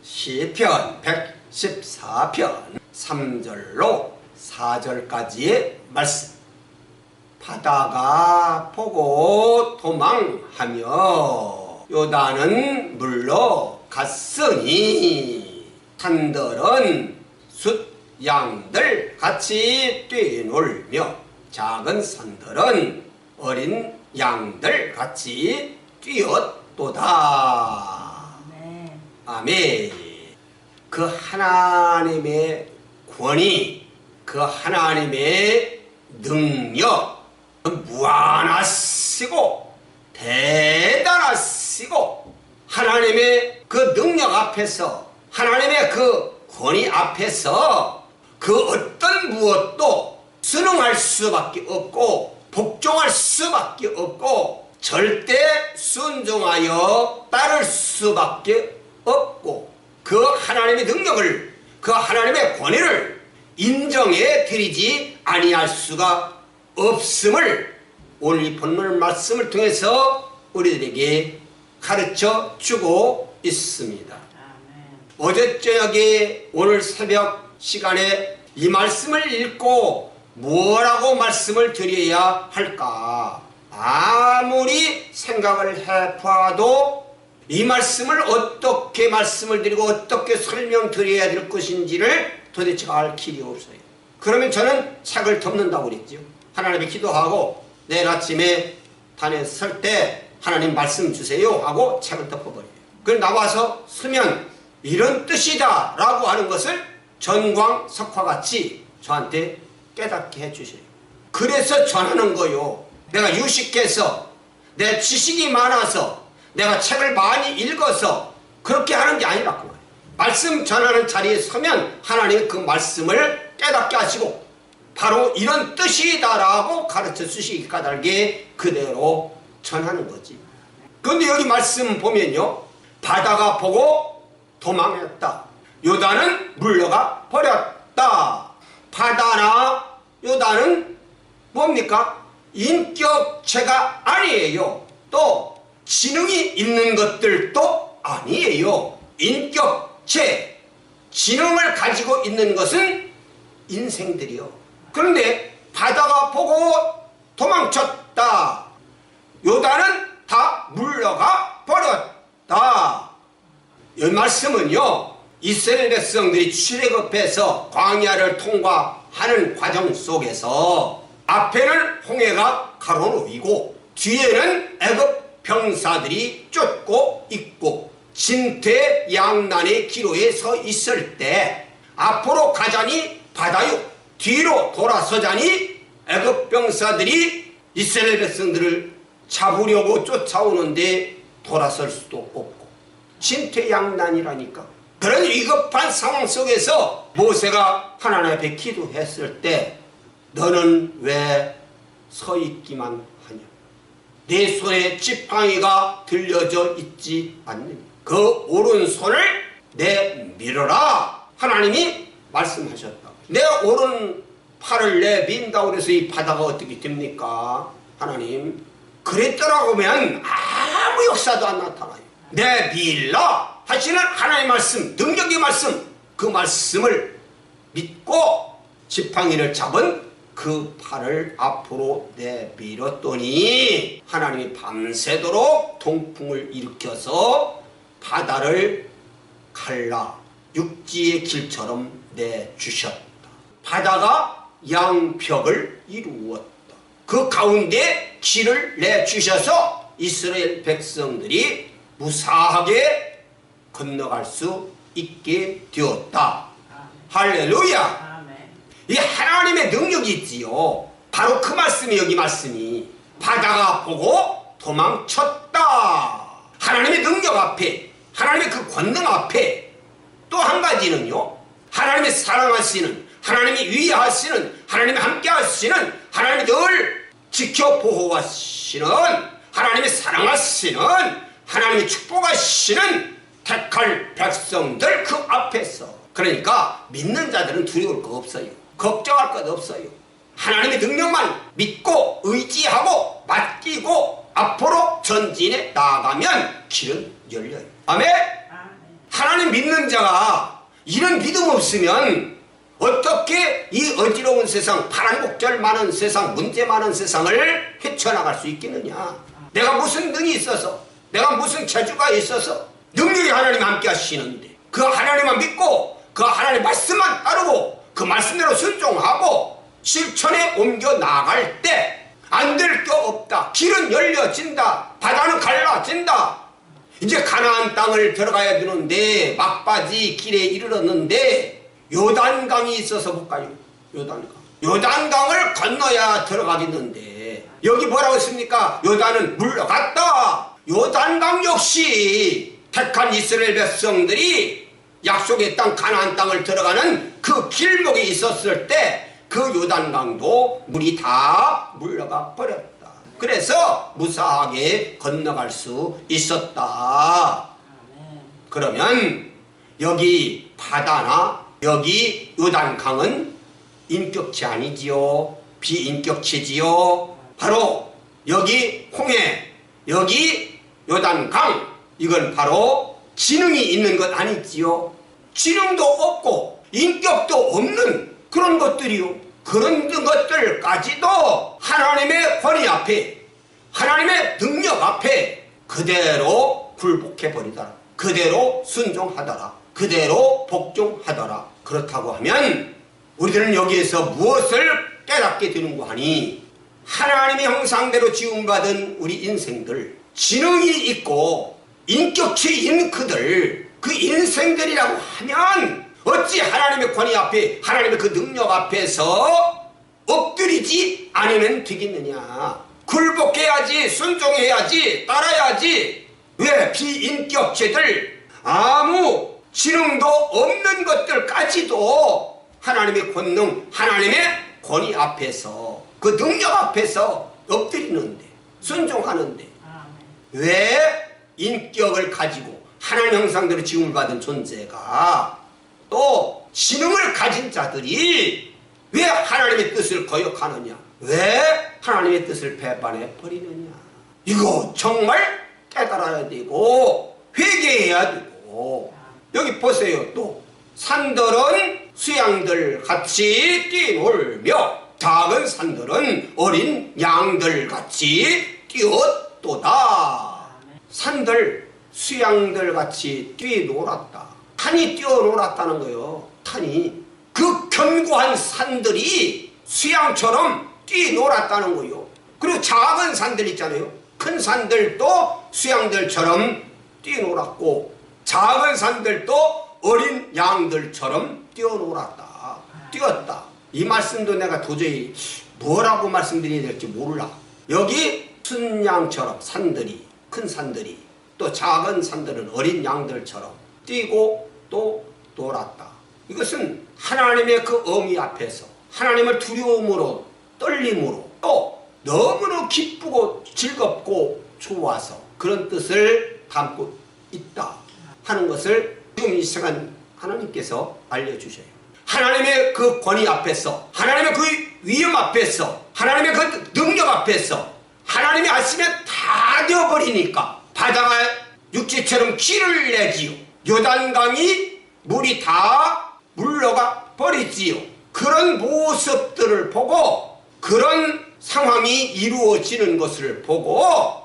시편 114편 3절로 4절까지의 말씀. 바다가 보고 도망하며 요단은 물러갔으니 산들은 숫 양들 같이 뛰놀며 작은 산들은 어린 양들 같이 뛰었도다. 아멘. 그 하나님의 권위, 그 하나님의 능력, 무한하시고 대단하시고 하나님의 그 능력 앞에서, 하나님의 그 권위 앞에서 그 어떤 무엇도 순응할 수밖에 없고 복종할 수밖에 없고 절대 순종하여 따를 수밖에 없고 그 하나님의 능력을, 그 하나님의 권위를 인정해 드리지 아니할 수가 없음을 오늘 이 본문 말씀을 통해서 우리들에게 가르쳐 주고 있습니다. 어제 저녁에 오늘 새벽 시간에 이 말씀을 읽고 뭐라고 말씀을 드려야 할까? 아무리 생각을 해봐도 이 말씀을 어떻게 말씀을 드리고 어떻게 설명드려야 될 것인지를 도대체 알 길이 없어요. 그러면 저는 책을 덮는다고 그랬죠. 하나님께 기도하고 내일 아침에 단에 설 때 하나님 말씀 주세요 하고 책을 덮어버려요. 그걸 나와서 쓰면 이런 뜻이다 라고 하는 것을 전광석화같이 저한테 깨닫게 해주세요. 그래서 전하는 거요. 내가 유식해서 내 지식이 많아서 내가 책을 많이 읽어서 그렇게 하는 게 아니라고 해요. 말씀 전하는 자리에 서면 하나님의 그 말씀을 깨닫게 하시고 바로 이런 뜻이다라고 가르쳐 주시기 까닭에 그대로 전하는 거지. 그런데 여기 말씀 보면요, 바다가 보고 도망했다. 요단은 물러가 버렸다. 바다나 요단은 뭡니까? 인격체가 아니에요. 또 지능이 있는 것들도 아니에요. 인격체, 지능을 가지고 있는 것은 인생들이요. 그런데 바다가 보고 도망쳤다. 요단은 다 물러가 버렸다. 이 말씀은요, 이스라엘 백성들이 출애굽해서 광야를 통과하는 과정 속에서 앞에는 홍해가 가로놓이고 뒤에는 애굽 병사들이 쫓고 있고 진퇴양난의 기로에 서 있을 때 앞으로 가자니 바다요, 뒤로 돌아서자니 애굽 병사들이 이스라엘 백성들을 잡으려고 쫓아오는데 돌아설 수도 없고 진퇴양난이라니까. 그런 위급한 상황 속에서 모세가 하나님 앞에 기도했을 때 너는 왜 서 있기만 하냐? 내 손에 지팡이가 들려져 있지 않느냐? 그 오른손을 내밀어라. 하나님이 말씀하셨다. 내 오른팔을 내민다고 해서 이 바다가 어떻게 됩니까? 하나님 그랬더라고 하면 아무 역사도 안 나타나요. 내밀라 하시는 하나님의 말씀, 능력의 말씀, 그 말씀을 믿고 지팡이를 잡은 그 팔을 앞으로 내밀었더니 하나님이 밤새도록 동풍을 일으켜서 바다를 갈라 육지의 길처럼 내주셨다. 바다가 양벽을 이루었다. 그 가운데 길을 내주셔서 이스라엘 백성들이 무사하게 건너갈 수 있게 되었다. 할렐루야. 이 하나님의 능력이 있지요. 바로 그 말씀이 여기 말씀이 바다가 보고 도망쳤다. 하나님의 능력 앞에, 하나님의 그 권능 앞에 또 한 가지는요, 하나님이 사랑하시는, 하나님이 위하시는, 하나님이 함께 하시는, 하나님이 늘 지켜 보호하시는, 하나님이 사랑하시는, 하나님이 축복하시는 택할 백성들 그 앞에서, 그러니까 믿는 자들은 두려울 거 없어요. 걱정할 것 없어요. 하나님의 능력만 믿고 의지하고 맡기고 앞으로 전진해 나아가면 길은 열려요. 아멘. 하나님 믿는 자가 이런 믿음 없으면 어떻게 이 어지러운 세상, 파란곡절 많은 세상, 문제 많은 세상을 헤쳐나갈 수 있겠느냐. 내가 무슨 능이 있어서, 내가 무슨 재주가 있어서 능력이 하나님 함께 하시는데 그 하나님만 믿고 그 하나님 말씀만 따르고 그 말씀대로 순종하고 실천에 옮겨 나갈 때 안 될 게 없다. 길은 열려진다. 바다는 갈라진다. 이제 가나안 땅을 들어가야 되는데 막바지 길에 이르렀는데 요단강이 있어서 못 가요. 요단강을 건너야 들어가겠는데 여기 뭐라고 했습니까? 요단은 물러갔다. 요단강 역시 택한 이스라엘 백성들이 약속의 땅 가나안 땅을 들어가는 그 길목에 있었을 때 그 요단강도 물이 다 물러가 버렸다. 그래서 무사하게 건너갈 수 있었다. 그러면 여기 바다나 여기 요단강은 인격체 아니지요? 비인격체지요? 바로 여기 홍해, 여기 요단강, 이건 바로 지능이 있는 것 아니지요? 지능도 없고 인격도 없는 그런 것들이요. 그런 것들까지도 하나님의 권위 앞에, 하나님의 능력 앞에 그대로 굴복해버리더라. 그대로 순종하더라. 그대로 복종하더라. 그렇다고 하면 우리들은 여기에서 무엇을 깨닫게 되는고 하니 하나님의 형상대로 지음받은 우리 인생들, 지능이 있고 인격체 있는 그들, 그 인생들이라고 하면 어찌 하나님의 권위 앞에, 하나님의 그 능력 앞에서 엎드리지 않으면 되겠느냐. 굴복해야지, 순종해야지, 따라야지. 왜 비인격체들, 아무 지능도 없는 것들까지도 하나님의 권능, 하나님의 권위 앞에서, 그 능력 앞에서 엎드리는데, 순종하는데 왜 인격을 가지고 하나님 형상대로 지음을 받은 존재가 또 지능을 가진 자들이 왜 하나님의 뜻을 거역하느냐, 왜 하나님의 뜻을 배반해 버리느냐. 이거 정말 깨달아야 되고 회개해야 되고. 여기 보세요. 또 산들은 수양들 같이 뛰놀며 작은 산들은 어린 양들 같이 뛰었도다. 산들 수양들 같이 뛰놀았다. 산이 뛰어놀았다는 거예요. 산이, 그 견고한 산들이 수양처럼 뛰놀았다는 거예요. 그리고 작은 산들 있잖아요. 큰 산들도 수양들처럼 뛰놀았고 작은 산들도 어린 양들처럼 뛰어놀았다. 뛰었다. 이 말씀도 내가 도저히 뭐라고 말씀드려야 될지 몰라. 여기 순양처럼 산들이, 큰 산들이, 또 작은 산들은 어린 양들처럼 뛰고 또 놀았다. 이것은 하나님의 그 어미 앞에서 하나님을 두려움으로, 떨림으로, 또 너무나 기쁘고 즐겁고 좋아서 그런 뜻을 담고 있다 하는 것을 지금 이 시간 하나님께서 알려주셔요. 하나님의 그 권위 앞에서, 하나님의 그 위엄 앞에서, 하나님의 그 능력 앞에서 하나님이 하시면 다 되어버리니까 바다가 육지처럼 길을 내지요. 요단강이 물이 다 물러가 버리지요. 그런 모습들을 보고, 그런 상황이 이루어지는 것을 보고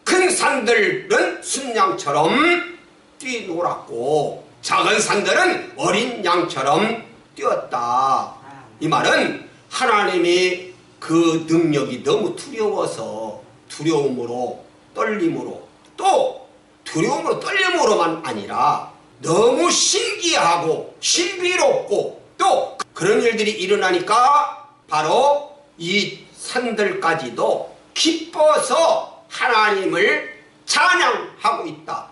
큰 산들은 순양처럼 뛰놀았고 작은 산들은 어린 양처럼 뛰었다. 이 말은 하나님의 그 능력이 너무 두려워서 두려움으로, 떨림으로, 또 두려움으로 떨림으로만 아니라 너무 신기하고 신비롭고 또 그런 일들이 일어나니까 바로 이 산들까지도 기뻐서 하나님을 찬양하고 있다.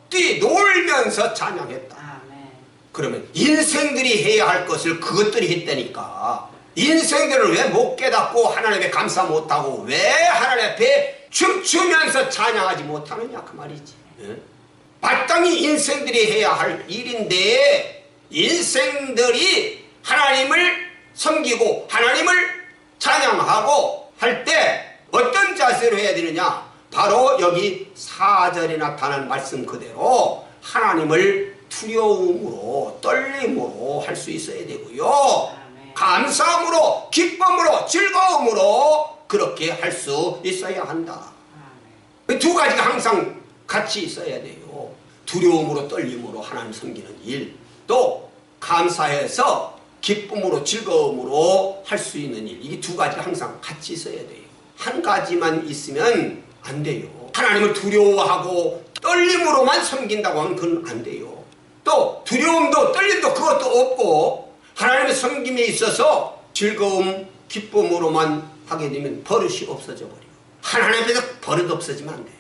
뛰놀면서 찬양했다. 그러면 인생들이 해야 할 것을 그것들이 했다니까. 인생들을 왜 못 깨닫고 하나님에 감사 못하고 왜 하나님 앞에 춤추면서 찬양하지 못하느냐 그 말이지. 마땅히 인생들이 해야 할 일인데 인생들이 하나님을 섬기고 하나님을 찬양하고 할 때 어떤 자세로 해야 되느냐. 바로 여기 4절에 나타난 말씀 그대로 하나님을 두려움으로 떨림으로 할 수 있어야 되고요. 감사함으로 기쁨으로 즐거움으로 그렇게 할 수 있어야 한다. 두 가지가 항상 같이 있어야 돼요. 두려움으로 떨림으로 하나님 섬기는 일, 또 감사해서 기쁨으로 즐거움으로 할 수 있는 일, 이게 두 가지가 항상 같이 있어야 돼요. 한 가지만 있으면 안 돼요. 하나님을 두려워하고 떨림으로만 섬긴다고 하면 그건 안 돼요. 또 두려움도 떨림도 그것도 없고 하나님의 섬김에 있어서 즐거움, 기쁨으로만 하게 되면 버릇이 없어져 버려요. 하나님 앞에서 버릇 없어지면 안 돼요.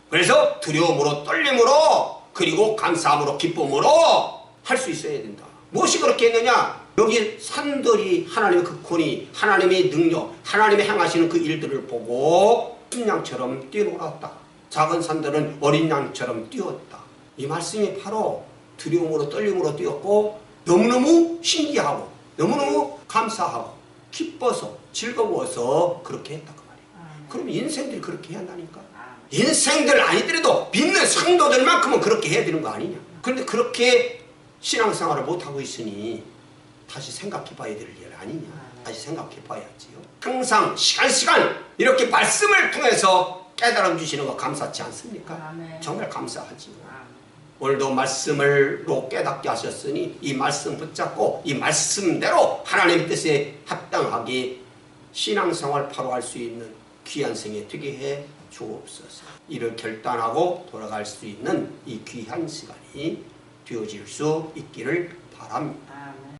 그래서 두려움으로 떨림으로 그리고 감사함으로 기쁨으로 할 수 있어야 된다. 무엇이 그렇게 했느냐? 여기 산들이 하나님의 그 권위, 하나님의 능력, 하나님의 행하시는 그 일들을 보고 어린 양처럼 뛰어놀았다. 작은 산들은 어린 양처럼 뛰었다. 이 말씀이 바로 두려움으로 떨림으로 뛰었고 너무너무 신기하고 너무너무 감사하고 기뻐서 즐거워서 그렇게 했다 그 말이에요. 그럼 인생들이 그렇게 해야 한다니까. 인생들 아니더라도 믿는 성도들만큼은 그렇게 해야 되는 거 아니냐. 그런데 그렇게 신앙생활을 못하고 있으니 다시 생각해 봐야 될 일 아니냐. 다시 생각해 봐야지요. 항상 시간 이렇게 말씀을 통해서 깨달음 주시는 거 감사치 않습니까? 정말 감사하지요. 오늘도 말씀을로 깨닫게 하셨으니 이 말씀 붙잡고 이 말씀대로 하나님의 뜻에 합당하게 신앙생활 바로 할 수 있는 귀한 생애 되게 해 주옵소서. 이를 결단하고 돌아갈 수 있는 이 귀한 시간이 되어질 수 있기를 바랍니다.